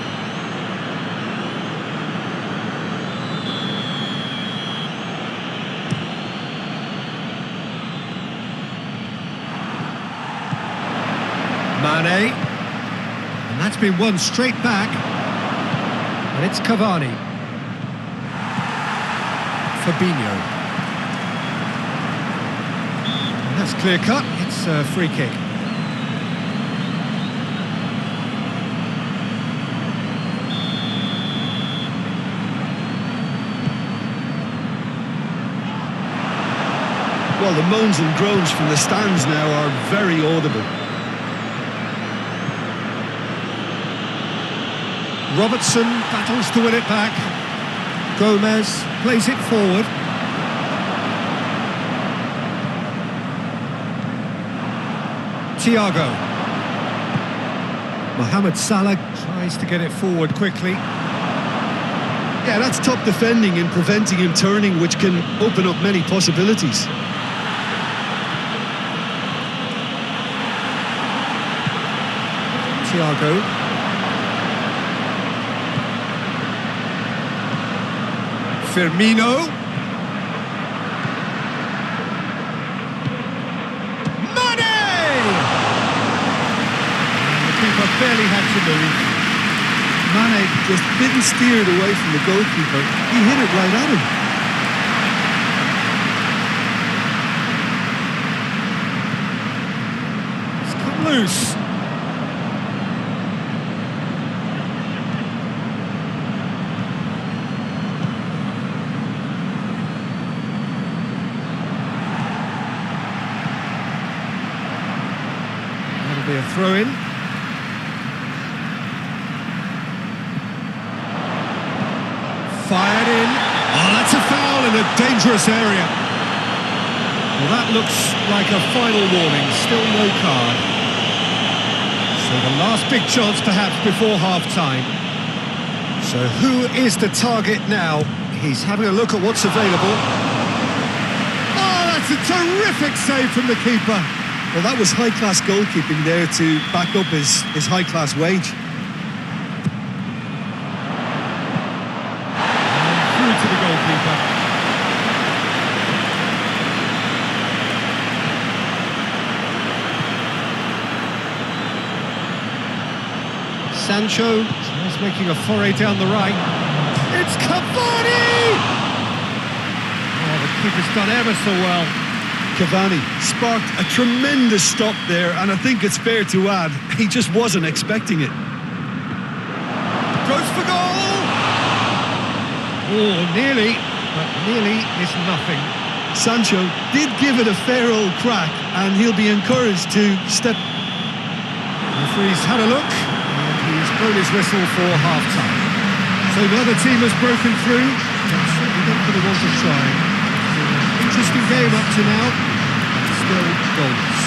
Mane, and that's been won straight back, and it's Cavani. Fabinho. And that's clear cut, it's a free kick. Well, the moans and groans from the stands now are very audible. Robertson battles to win it back. Gomez plays it forward. Thiago. Mohamed Salah tries to get it forward quickly. Yeah, that's top defending and preventing him turning, which can open up many possibilities. Thiago. Firmino. Mane! The keeper barely had to move. Mane just didn't steer it away from the goalkeeper. He hit it right at him. It's come loose. A throw-in. Fired in. Oh, that's a foul in a dangerous area. Well, that looks like a final warning. Still no card. So the last big chance perhaps before half-time. So who is the target now? He's having a look at what's available. Oh, that's a terrific save from the keeper. Well, that was high-class goalkeeping there to back up his high-class wage. And through to the goalkeeper. Sancho is making a foray down the right. It's Cavani! Oh, the keeper's done ever so well. Cavani sparked a tremendous stop there, and I think it's fair to add, he just wasn't expecting it. Goes for goal! Oh, nearly, but nearly is nothing. Sancho did give it a fair old crack, and he'll be encouraged to step... And Referee's had a look, and he's blown his whistle for half-time. So the other team has broken through. That's certainly not going to want to try. Interesting game up to now. Still goals.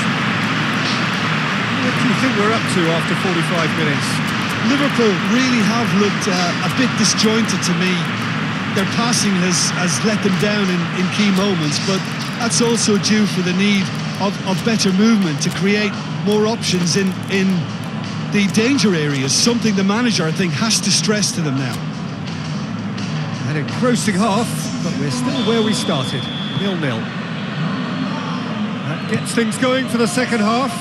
What do you think we're up to after 45 minutes? Liverpool really have looked a bit disjointed to me. Their passing has let them down in key moments, but that's also due for the need of better movement to create more options in the danger areas, something the manager, I think, has to stress to them now. An engrossing half, but we're still where we started, 0-0. That gets things going for the second half.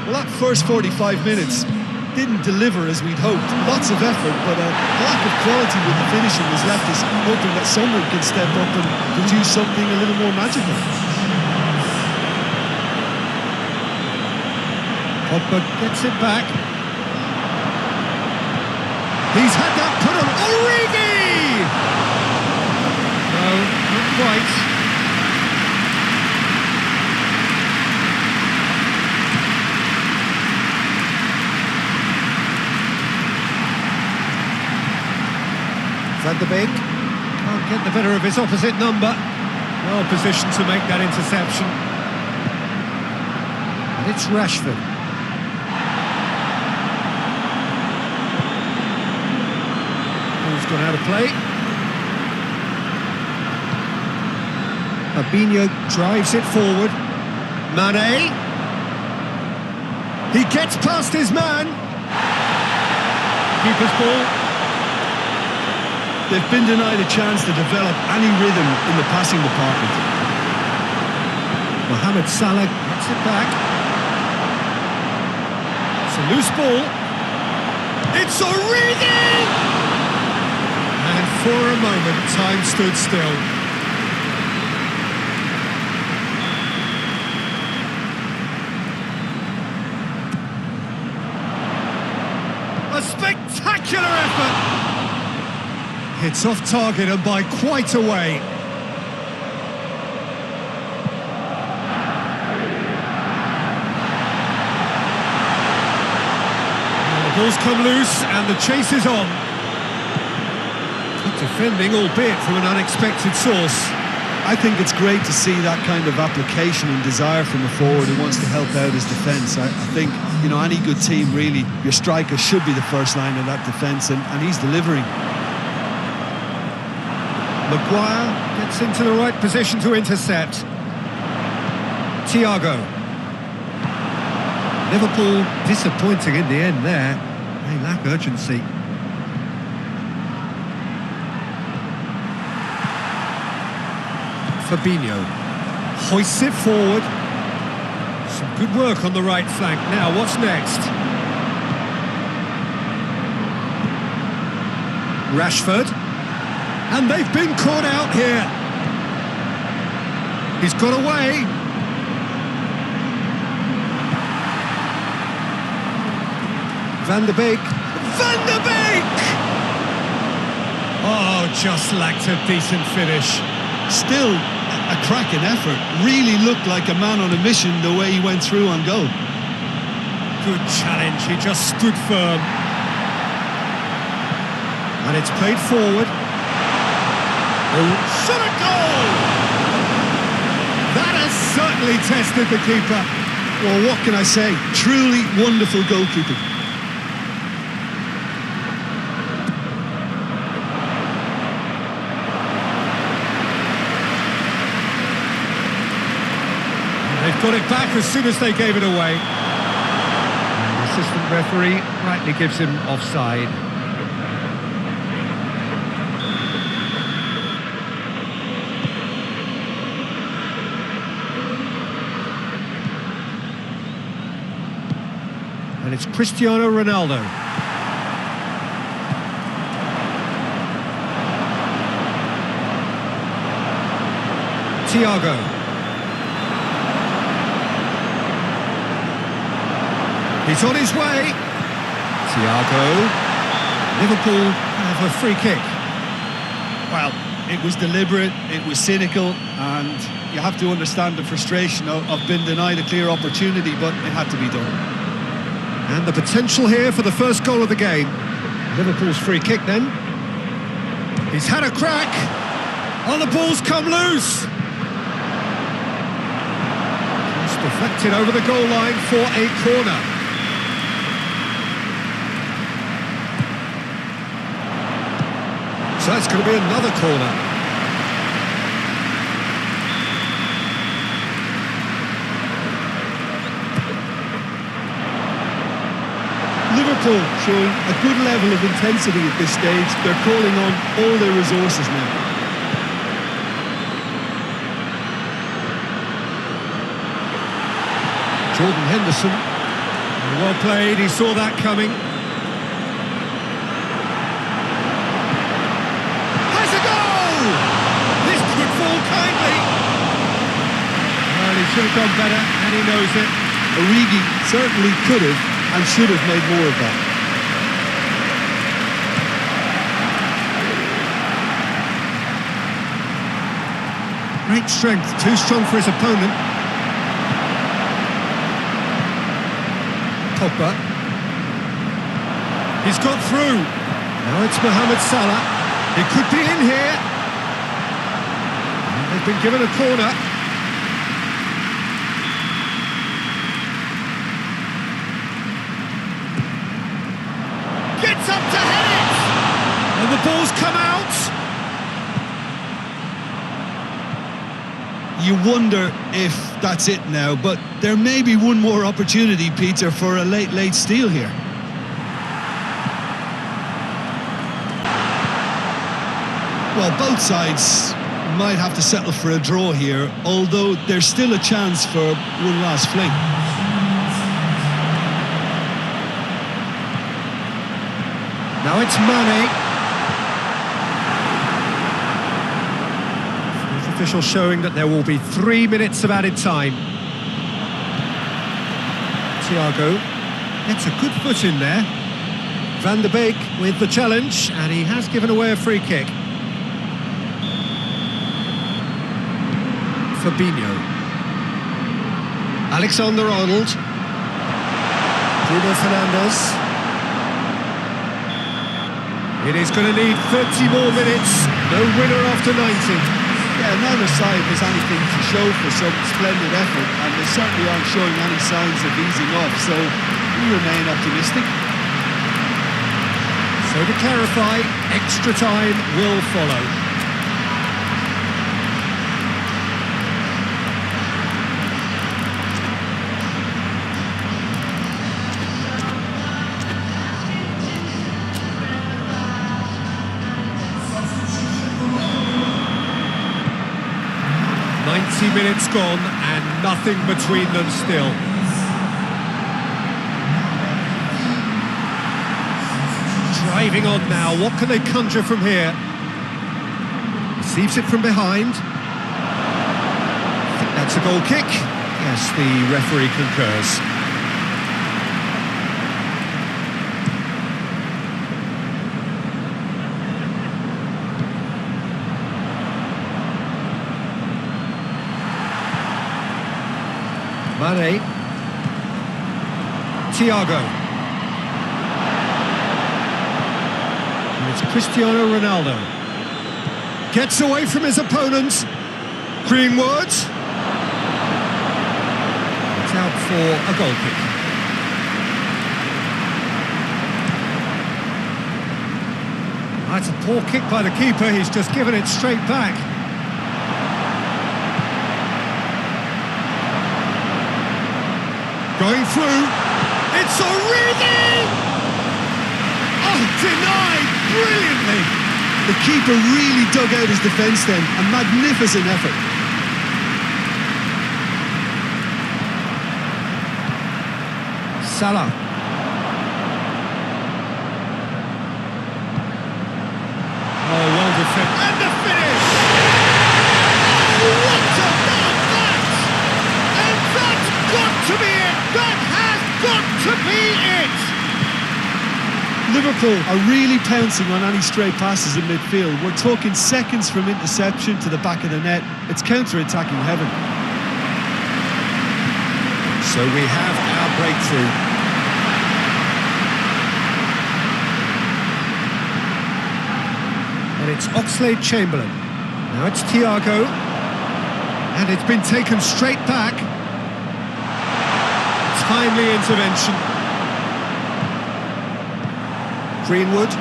Well, that first 45 minutes didn't deliver as we'd hoped. Lots of effort, but a lack of quality with the finishing has left us hoping that someone can step up and produce something a little more magical. Pogba gets it back. He's had that put on Origi! No, not quite. Van de Beek can't get the better of his opposite number. Well positioned to make that interception. And it's Rashford. Ball's gone out of play. Fabinho drives it forward. Mane. He gets past his man. Keeper's ball. They've been denied a chance to develop any rhythm in the passing department. Mohamed Salah gets it back. It's a loose ball. It's Origi! And for a moment, time stood still. A spectacular effort! It's off target and by quite a way. And the ball's come loose and the chase is on. Good defending, albeit from an unexpected source. I think it's great to see that kind of application and desire from a forward who wants to help out his defence. I think, you know, any good team, really, your striker should be the first line of that defence, and he's delivering. Maguire gets into the right position to intercept. Thiago. Liverpool disappointing in the end there. They lack urgency. Fabinho hoists it forward. Some good work on the right flank. Now, what's next? Rashford. And they've been caught out here. He's got away. Van de Beek. Van de Beek! Oh, just lacked a decent finish. Still a cracking effort. Really looked like a man on a mission the way he went through on goal. Good challenge, he just stood firm. And it's played forward. Shot a goal! That has certainly tested the keeper. Well, what can I say? Truly wonderful goalkeeping. They've got it back as soon as they gave it away. And the assistant referee rightly gives him offside. And it's Cristiano Ronaldo. Thiago. He's on his way. Thiago. Liverpool have a free kick. Well, It was deliberate, it was cynical, and you have to understand the frustration of being denied a clear opportunity, but it had to be done. And the potential here for the first goal of the game. Liverpool's free kick then. He's had a crack. Oh, the ball's come loose. It's deflected over the goal line for a corner. So it's going to be another corner. Liverpool showing a good level of intensity at this stage. They're calling on all their resources now. Jordan Henderson. Well played, he saw that coming. Has a goal! This could fall kindly. Well, he should have done better, and he knows it. Origi certainly could have and should have made more of that. Great strength, too strong for his opponent. Pogba. He's got through. Now it's Mohamed Salah. He could be in here. And they've been given a corner. Gets up to head it! And the ball's come out! You wonder if that's it now, but there may be one more opportunity, Peter, for a late steal here. Well, both sides might have to settle for a draw here, although there's still a chance for one last fling. Now it's Mane. Fourth official showing that there will be 3 minutes of added time. Thiago gets a good foot in there. Van der Beek with the challenge, and he has given away a free kick. Fabinho. Alexander-Arnold. Bruno Fernandes. It is going to need 30 more minutes. No winner after 90. Yeah, neither side has anything to show for some splendid effort, and they certainly aren't showing any signs of easing off, so we remain optimistic. So to clarify, extra time will follow. Minutes gone and nothing between them still. Driving on now, what can they conjure from here? Receives it from behind. I think that's a goal kick. Yes, the referee concurs. Mane. Thiago. And it's Cristiano Ronaldo. Gets away from his opponent. Greenwood. It's out for a goal kick. That's a poor kick by the keeper. He's just given it straight back. Going through, it's Origi! Oh, denied brilliantly! The keeper really dug out his defence then, a magnificent effort. Salah. Oh, well defended. And the finish! Oh, what about that? And that's got to be it! That has got to be it! Liverpool are really pouncing on any stray passes in midfield. We're talking seconds from interception to the back of the net. It's counter-attacking heaven. So we have our breakthrough. And it's Oxlade-Chamberlain. Now it's Thiago. And it's been taken straight back. Timely intervention. Greenwood. That's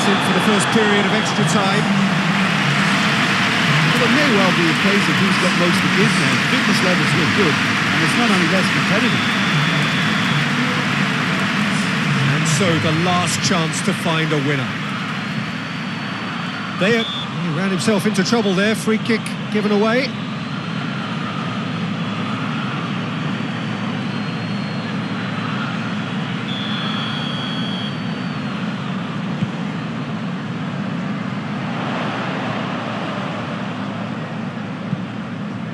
it for the first period of extra time. Well, it may well be a case of who's got most to give now. Fitness levels look good, and it's not any less competitive. And so the last chance to find a winner. He ran himself into trouble there. Free kick given away.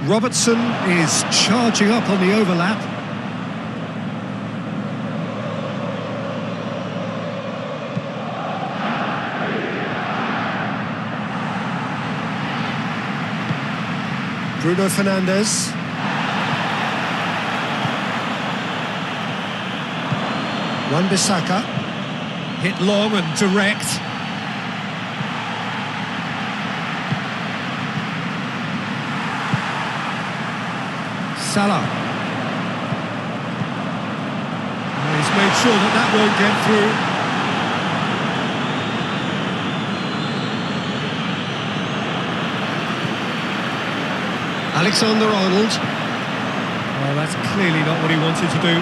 Robertson is charging up on the overlap. Bruno Fernandes. Wan-Bissaka. Hit long and direct. Salah. He's made sure that won't get through. Alexander-Arnold. Well, that's clearly not what he wanted to do.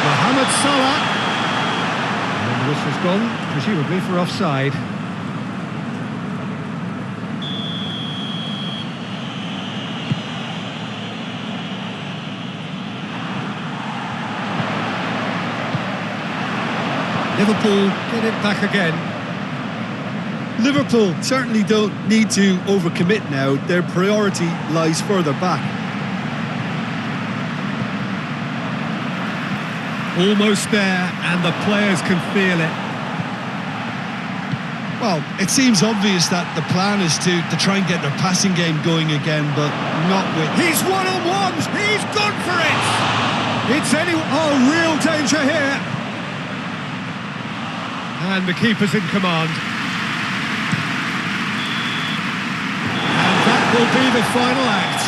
Mohamed Salah. And the whistle's gone, presumably for offside. Liverpool get it back again. Liverpool certainly don't need to overcommit now. Their priority lies further back. Almost there, and the players can feel it. Well, it seems obvious that the plan is to try and get their passing game going again, but not with... He's one-on-ones! He's gone for it! It's real danger here! And the keeper's in command. And that will be the final act.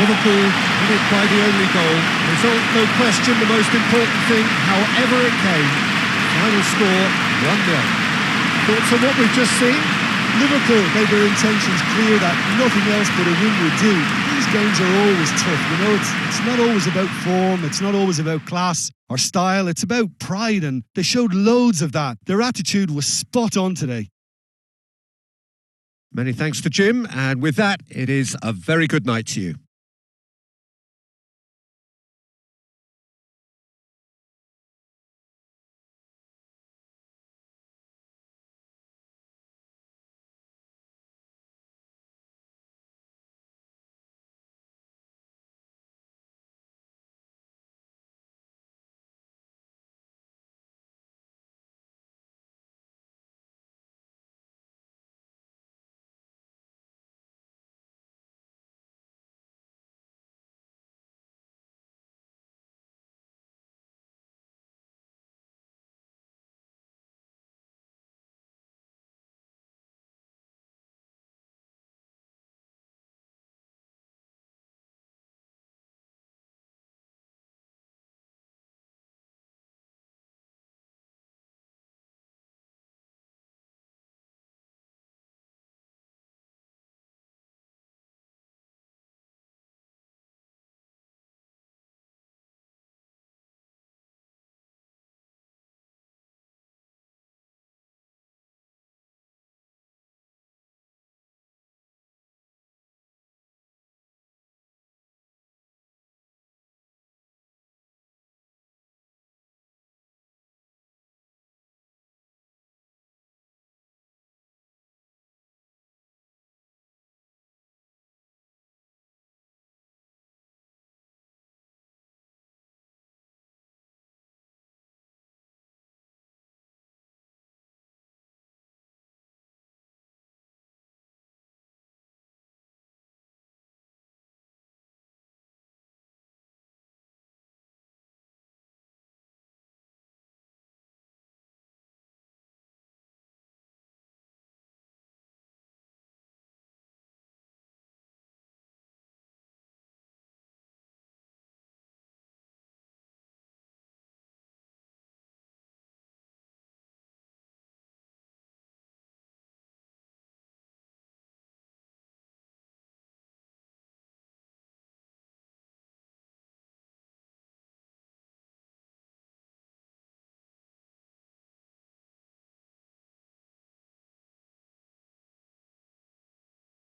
Liverpool win it by the only goal. Result, no question, the most important thing, however it came. Final score, 1-0. Thoughts on what we've just seen? Liverpool made their intentions clear that nothing else but a win would do. These games are always tough, you know, it's not always about form, it's not always about class or style, it's about pride, and they showed loads of that. Their attitude was spot on today. Many thanks to Jim, and with that, it is a very good night to you.